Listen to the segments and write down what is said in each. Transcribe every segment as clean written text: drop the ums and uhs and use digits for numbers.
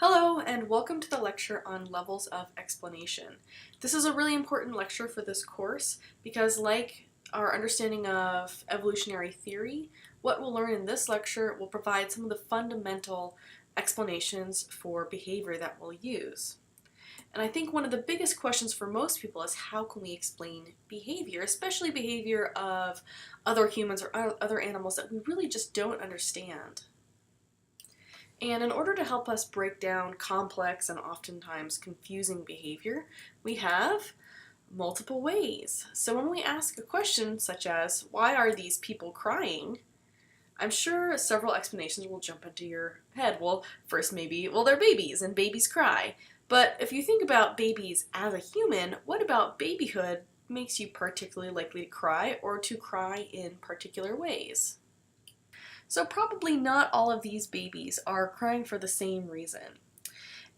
Hello, and welcome to the lecture on levels of explanation. This is a really important lecture for this course because, like our understanding of evolutionary theory, what we'll learn in this lecture will provide some of the fundamental explanations for behavior that we'll use. And I think one of the biggest questions for most people is how can we explain behavior, especially behavior of other humans or other animals that we really just don't understand. And in order to help us break down complex and oftentimes confusing behavior, we have multiple ways. So when we ask a question such as, why are these people crying? I'm sure several explanations will jump into your head. Well, first maybe, they're babies and babies cry. But if you think about babies as a human, what about babyhood makes you particularly likely to cry or to cry in particular ways? So probably not all of these babies are crying for the same reason.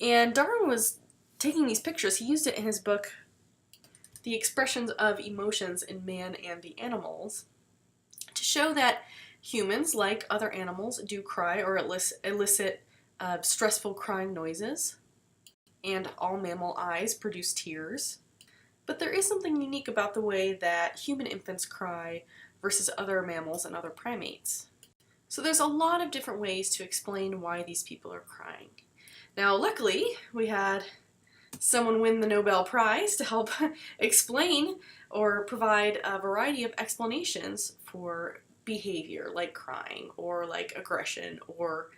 And Darwin was taking these pictures. He used it in his book, The Expressions of Emotions in Man and the Animals, to show that humans, like other animals, do cry or elicit stressful crying noises, and all mammal eyes produce tears. But there is something unique about the way that human infants cry versus other mammals and other primates. So there's a lot of different ways to explain why these people are crying. Now, luckily, we had someone win the Nobel Prize to help explain or provide a variety of explanations for behavior, like crying, or like aggression, or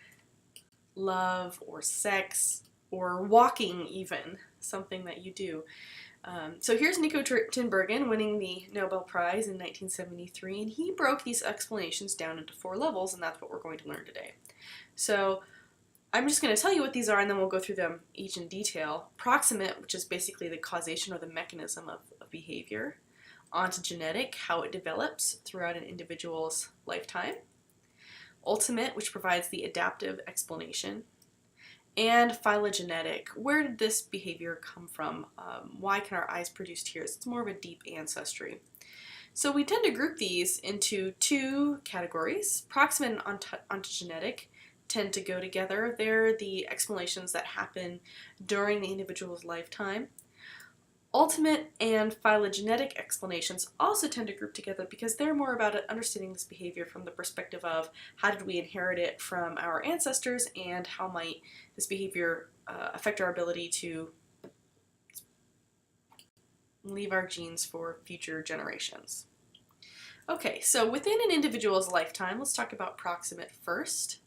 love, or sex, or walking even, something that you do. So here's Nico Tinbergen winning the Nobel Prize in 1973, and he broke these explanations down into 4 levels, and that's what we're going to learn today. So I'm just going to tell you what these are, and then we'll go through them each in detail. Proximate, which is basically the causation or the mechanism of behavior. Ontogenetic, how it develops throughout an individual's lifetime. Ultimate, which provides the adaptive explanation. And phylogenetic, where did this behavior come from? Why can our eyes produce tears? It's more of a deep ancestry. So we tend to group these into 2 categories. Proximate and ontogenetic tend to go together. They're the explanations that happen during the individual's lifetime. Ultimate and phylogenetic explanations also tend to group together because they're more about understanding this behavior from the perspective of how did we inherit it from our ancestors and how might this behavior affect our ability to leave our genes for future generations. Okay, so within an individual's lifetime, let's talk about proximate first.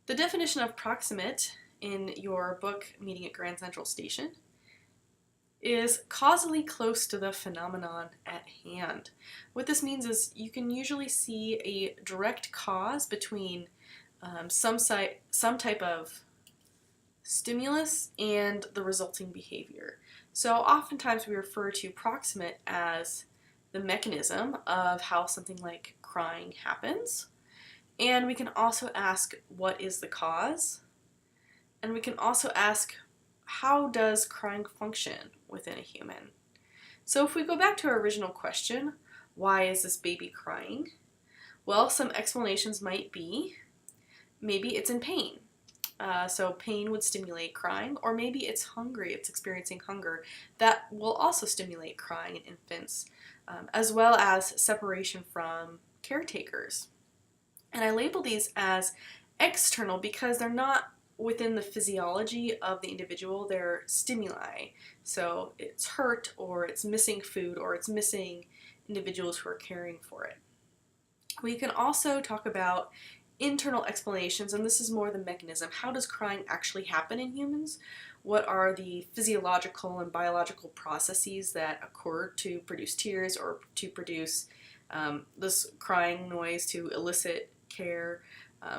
The definition of proximate in your book, Meeting at Grand Central Station, is causally close to the phenomenon at hand. What this means is you can usually see a direct cause between some type of stimulus and the resulting behavior. So oftentimes we refer to proximate as the mechanism of how something like crying happens. And we can also ask, what is the cause? And we can also ask, how does crying function within a human? So if we go back to our original question, why is this baby crying? Well, some explanations might be, maybe it's in pain. So pain would stimulate crying, or maybe it's hungry, it's experiencing hunger. That will also stimulate crying in infants, as well as separation from caretakers. And I label these as external because they're not within the physiology of the individual, they're stimuli. So it's hurt, or it's missing food, or it's missing individuals who are caring for it. We can also talk about internal explanations, and this is more the mechanism. How does crying actually happen in humans? What are the physiological and biological processes that occur to produce tears or to produce this crying noise to elicit care?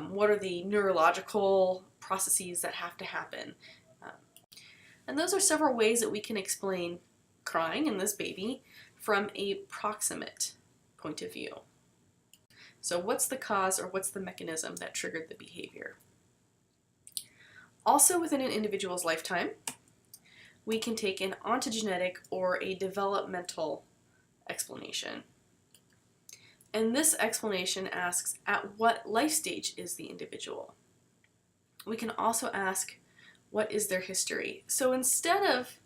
What are the neurological processes that have to happen? And those are several ways that we can explain crying in this baby from a proximate point of view. So what's the cause or what's the mechanism that triggered the behavior? Also within an individual's lifetime, we can take an ontogenetic or a developmental explanation. And this explanation asks, at what life stage is the individual? We can also ask, what is their history? So instead of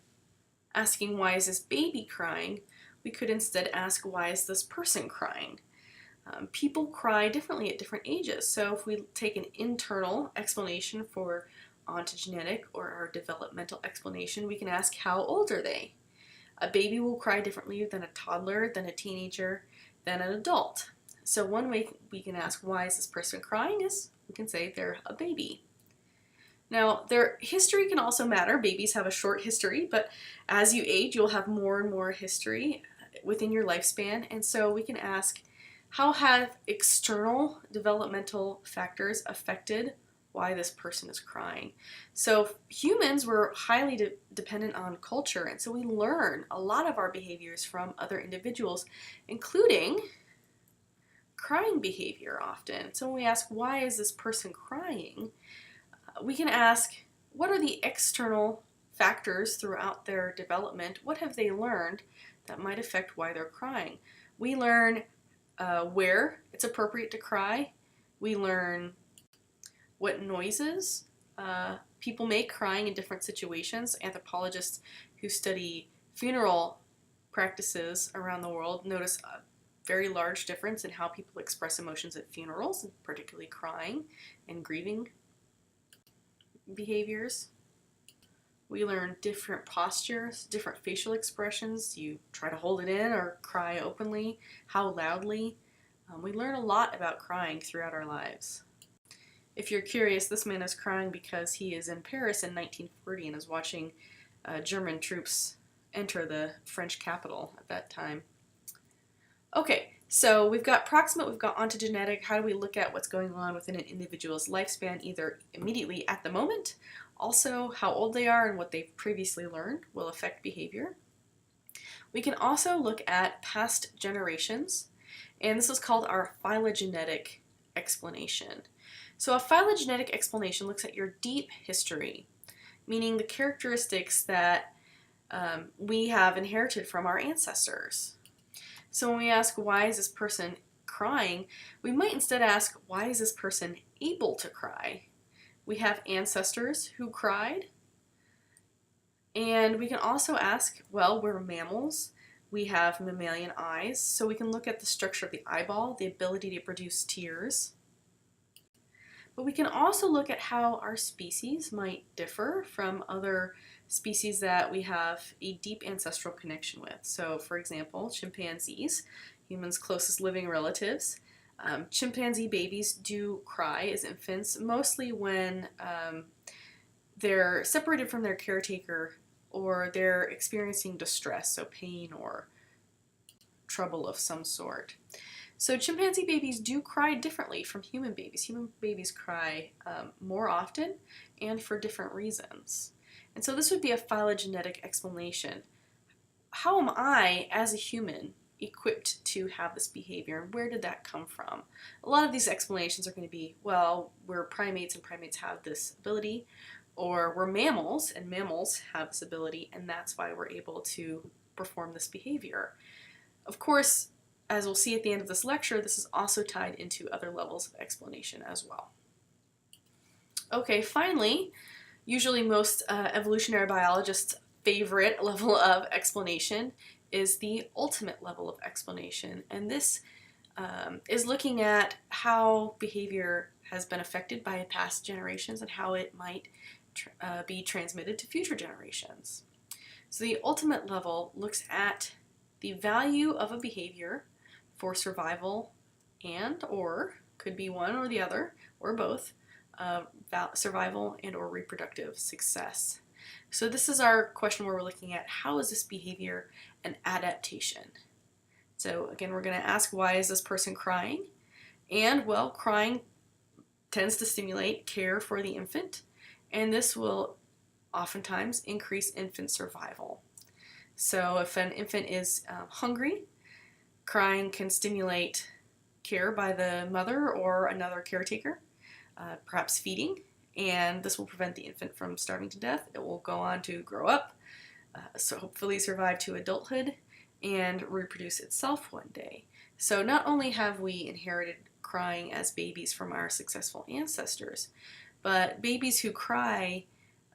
asking why is this baby crying, we could instead ask why is this person crying? People cry differently at different ages. So if we take an internal explanation for ontogenetic or our developmental explanation, we can ask how old are they? A baby will cry differently than a toddler, than a teenager, than an adult. So one way we can ask why is this person crying is we can say they're a baby. Now, their history can also matter. Babies have a short history, but as you age, you'll have more and more history within your lifespan. And so we can ask, how have external developmental factors affected why this person is crying? So humans were highly dependent on culture, and so we learn a lot of our behaviors from other individuals, including crying behavior often. So when we ask, why is this person crying? We can ask, what are the external factors throughout their development? What have they learned that might affect why they're crying? We learn where it's appropriate to cry. We learn what noises people make crying in different situations. Anthropologists who study funeral practices around the world notice a very large difference in how people express emotions at funerals, particularly crying and grieving behaviors. We learn different postures, different facial expressions. You try to hold it in or cry openly, how loudly. We learn a lot about crying throughout our lives. If you're curious, this man is crying because he is in Paris in 1940 and is watching German troops enter the French capital at that time. Okay, so we've got proximate, we've got ontogenetic. How do we look at what's going on within an individual's lifespan, either immediately at the moment, also how old they are and what they've previously learned will affect behavior. We can also look at past generations, and this is called our phylogenetic explanation. So a phylogenetic explanation looks at your deep history, meaning the characteristics that we have inherited from our ancestors. So when we ask, why is this person crying, we might instead ask, why is this person able to cry? We have ancestors who cried. And we can also ask, well, we're mammals. We have mammalian eyes, so we can look at the structure of the eyeball, the ability to produce tears. But we can also look at how our species might differ from other species that we have a deep ancestral connection with. So, for example, chimpanzees, humans' closest living relatives. Chimpanzee babies do cry as infants, mostly when they're separated from their caretaker or they're experiencing distress, so pain or trouble of some sort. So chimpanzee babies do cry differently from human babies. Human babies cry more often and for different reasons. And so this would be a phylogenetic explanation. How am I, as a human, equipped to have this behavior, and where did that come from? A lot of these explanations are going to be, well, we're primates and primates have this ability, or we're mammals and mammals have this ability, and that's why we're able to perform this behavior. Of course, as we'll see at the end of this lecture, this is also tied into other levels of explanation as well. Okay, finally, usually most evolutionary biologists' favorite level of explanation is the ultimate level of explanation, and this is looking at how behavior has been affected by past generations and how it might be transmitted to future generations. So the ultimate level looks at the value of a behavior for survival and or, could be one or the other, or both, survival and or reproductive success. So this is our question where we're looking at how is this behavior an adaptation? So again, we're going to ask, why is this person crying? And well, crying tends to stimulate care for the infant, and this will oftentimes increase infant survival. So if an infant is hungry, crying can stimulate care by the mother or another caretaker, perhaps feeding, and this will prevent the infant from starving to death. It will go on to grow up, so hopefully survive to adulthood and reproduce itself one day. So not only have we inherited crying as babies from our successful ancestors, but babies who cry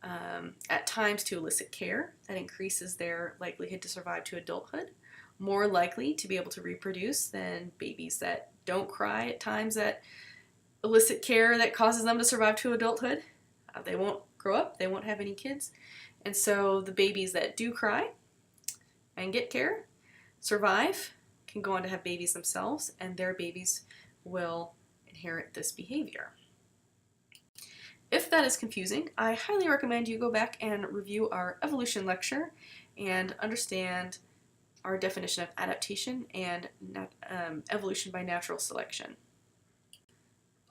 at times to elicit care. That increases their likelihood to survive to adulthood. More likely to be able to reproduce than babies that don't cry at times that elicit care that causes them to survive to adulthood. They won't grow up, they won't have any kids. And so the babies that do cry and get care, survive, can go on to have babies themselves, and their babies will inherit this behavior. If that is confusing, I highly recommend you go back and review our evolution lecture and understand our definition of adaptation and evolution by natural selection.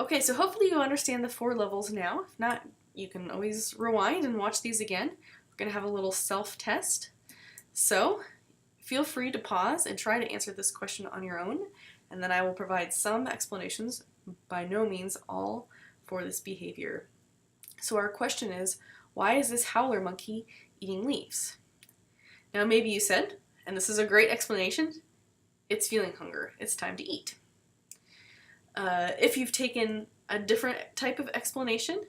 Okay, so hopefully you understand the 4 levels now. If not, you can always rewind and watch these again. We're going to have a little self-test. So feel free to pause and try to answer this question on your own, and then I will provide some explanations, by no means all, for this behavior. So our question is, why is this howler monkey eating leaves? Now maybe you said, and this is a great explanation, it's feeling hunger, it's time to eat. If you've taken a different type of explanation,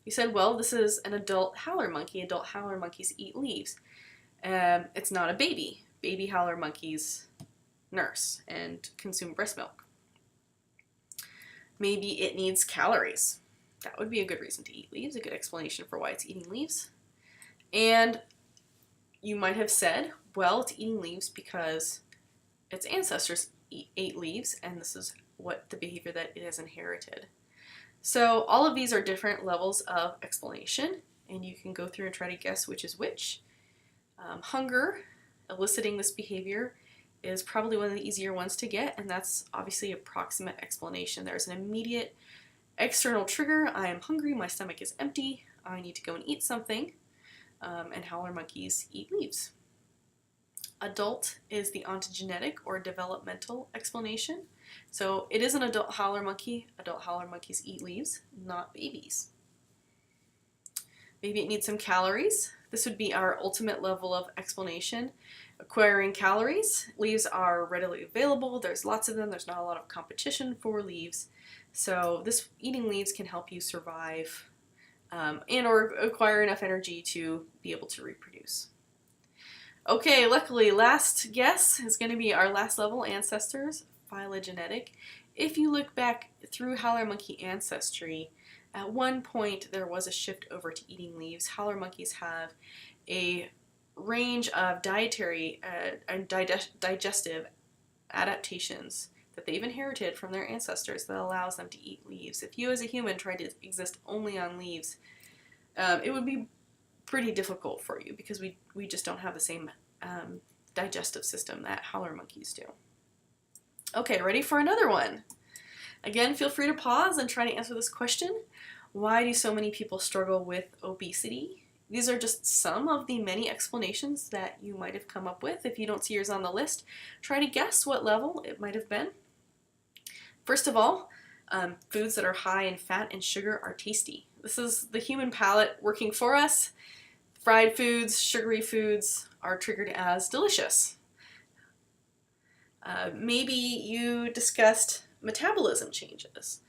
you said, well, this is an adult howler monkey. Adult howler monkeys eat leaves. It's not a baby. Baby howler monkeys nurse and consume breast milk. Maybe it needs calories. That would be a good reason to eat leaves, a good explanation for why it's eating leaves. And you might have said, well, it's eating leaves because its ancestors ate leaves, and this is what the behavior that it has inherited. So all of these are different levels of explanation, and you can go through and try to guess which is which. Hunger, eliciting this behavior, is probably one of the easier ones to get, and that's obviously a proximate explanation. There's an immediate external trigger. I am hungry, my stomach is empty, I need to go and eat something, and howler monkeys eat leaves. Adult is the ontogenetic or developmental explanation. So it is an adult howler monkey. Adult howler monkeys eat leaves, not babies. Maybe it needs some calories. This would be our ultimate level of explanation. Acquiring calories. Leaves are readily available. There's lots of them. There's not a lot of competition for leaves. So this eating leaves can help you survive and or acquire enough energy to be able to reproduce. Okay, luckily, last guess is going to be our last level, ancestors, phylogenetic. If you look back through howler monkey ancestry, at one point there was a shift over to eating leaves. Howler monkeys have a range of dietary and digestive adaptations that they've inherited from their ancestors that allows them to eat leaves. If you as a human tried to exist only on leaves, it would be pretty difficult for you because we just don't have the same digestive system that howler monkeys do. Okay, ready for another one? Again, feel free to pause and try to answer this question. Why do so many people struggle with obesity? These are just some of the many explanations that you might have come up with. If you don't see yours on the list, try to guess what level it might have been. First of all, foods that are high in fat and sugar are tasty. This is the human palate working for us. Fried foods, sugary foods are triggered as delicious. Maybe you discussed metabolism changes.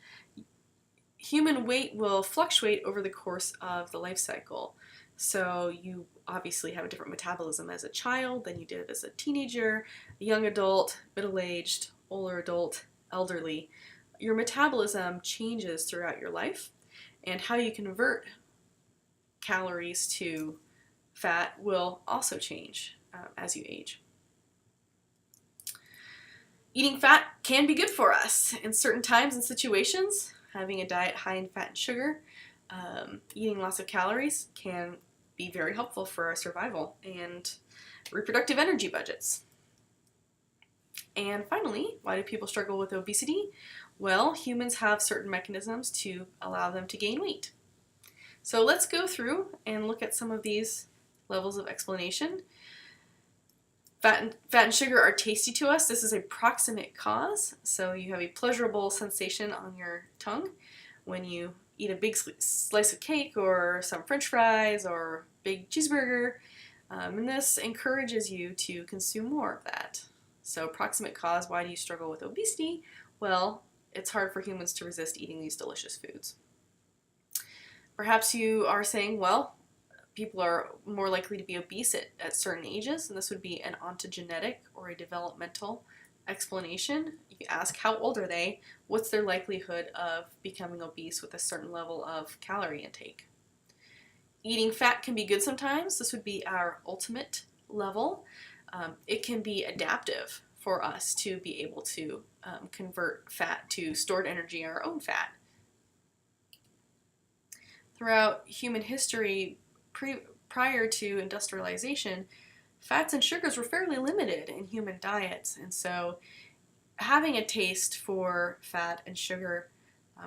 Human weight will fluctuate over the course of the life cycle. So you obviously have a different metabolism as a child than you did as a teenager, a young adult, middle-aged, older adult, elderly. Your metabolism changes throughout your life, and how you convert calories to fat will also change as you age. Eating fat can be good for us in certain times and situations. Having a diet high in fat and sugar, eating lots of calories can be very helpful for our survival and reproductive energy budgets. And finally, why do people struggle with obesity? Well, humans have certain mechanisms to allow them to gain weight. So let's go through and look at some of these levels of explanation. Fat and sugar are tasty to us. This is a proximate cause. So you have a pleasurable sensation on your tongue when you eat a big slice of cake or some French fries or big cheeseburger. And this encourages you to consume more of that. So proximate cause, why do you struggle with obesity? Well, it's hard for humans to resist eating these delicious foods. Perhaps you are saying, well, people are more likely to be obese at certain ages, and this would be an ontogenetic or a developmental explanation. You ask how old are they, what's their likelihood of becoming obese with a certain level of calorie intake. Eating fat can be good sometimes. This would be our ultimate level. It can be adaptive for us to be able to convert fat to stored energy, our own fat. Throughout human history, prior to industrialization, fats and sugars were fairly limited in human diets, and so having a taste for fat and sugar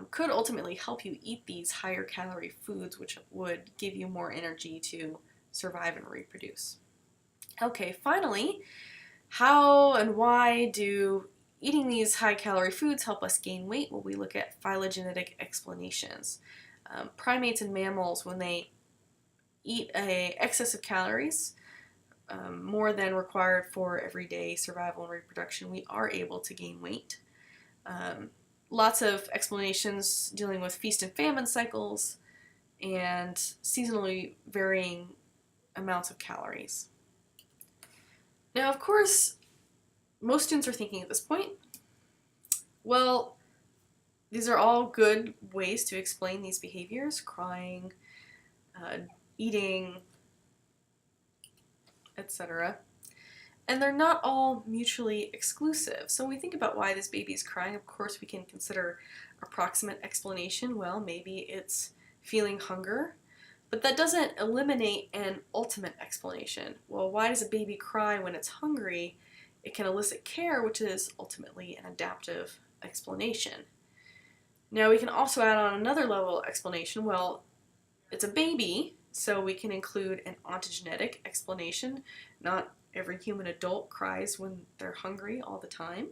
could ultimately help you eat these higher calorie foods, which would give you more energy to survive and reproduce. Okay, finally, how and why do eating these high calorie foods help us gain weight? Well, we look at phylogenetic explanations. Primates and mammals, when they eat an excess of calories, more than required for everyday survival and reproduction, we are able to gain weight. Lots of explanations dealing with feast and famine cycles and seasonally varying amounts of calories. Now, of course, most students are thinking at this point, well, these are all good ways to explain these behaviors: crying, eating, etc. And they're not all mutually exclusive. So when we think about why this baby is crying, of course we can consider approximate explanation. Well, maybe it's feeling hunger, but that doesn't eliminate an ultimate explanation. Well, why does a baby cry when it's hungry? It can elicit care, which is ultimately an adaptive explanation. Now we can also add on another level explanation. Well, it's a baby, so we can include an ontogenetic explanation. Not every human adult cries when they're hungry all the time.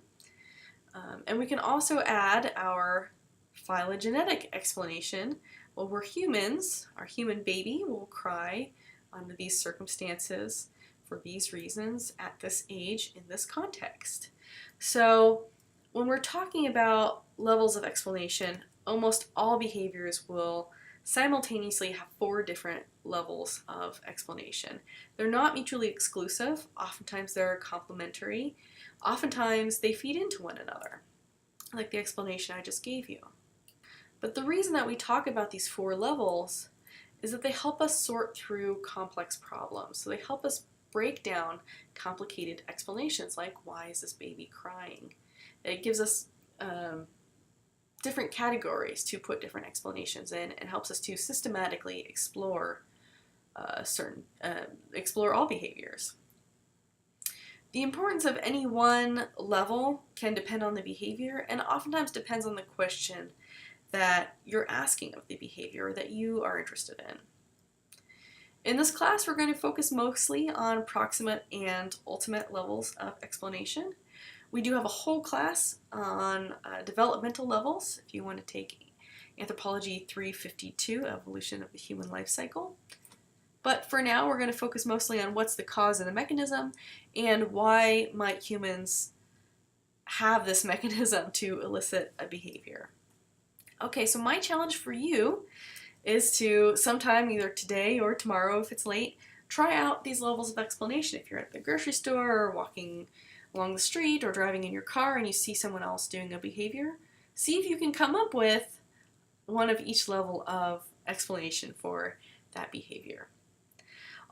And we can also add our phylogenetic explanation. Well, we're humans. Our human baby will cry under these circumstances for these reasons at this age in this context. So when we're talking about levels of explanation, almost all behaviors will simultaneously have 4 different levels of explanation. They're not mutually exclusive. Oftentimes they're complementary. Oftentimes they feed into one another, like the explanation I just gave you. But the reason that we talk about these 4 levels is that they help us sort through complex problems. So they help us break down complicated explanations, like why is this baby crying? It gives us different categories to put different explanations in, and helps us to systematically explore explore all behaviors. The importance of any one level can depend on the behavior, and oftentimes depends on the question that you're asking of the behavior that you are interested in. In this class, we're going to focus mostly on proximate and ultimate levels of explanation. We do have a whole class on developmental levels, if you want to take Anthropology 352, Evolution of the Human Life Cycle. But for now, we're going to focus mostly on what's the cause and the mechanism, and why might humans have this mechanism to elicit a behavior. Okay, so my challenge for you is to sometime, either today or tomorrow if it's late, try out these levels of explanation. If you're at the grocery store or walking along the street or driving in your car and you see someone else doing a behavior, see if you can come up with one of each level of explanation for that behavior.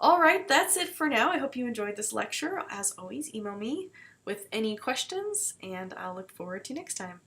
Alright, that's it for now. I hope you enjoyed this lecture. As always, email me with any questions, and I'll look forward to next time.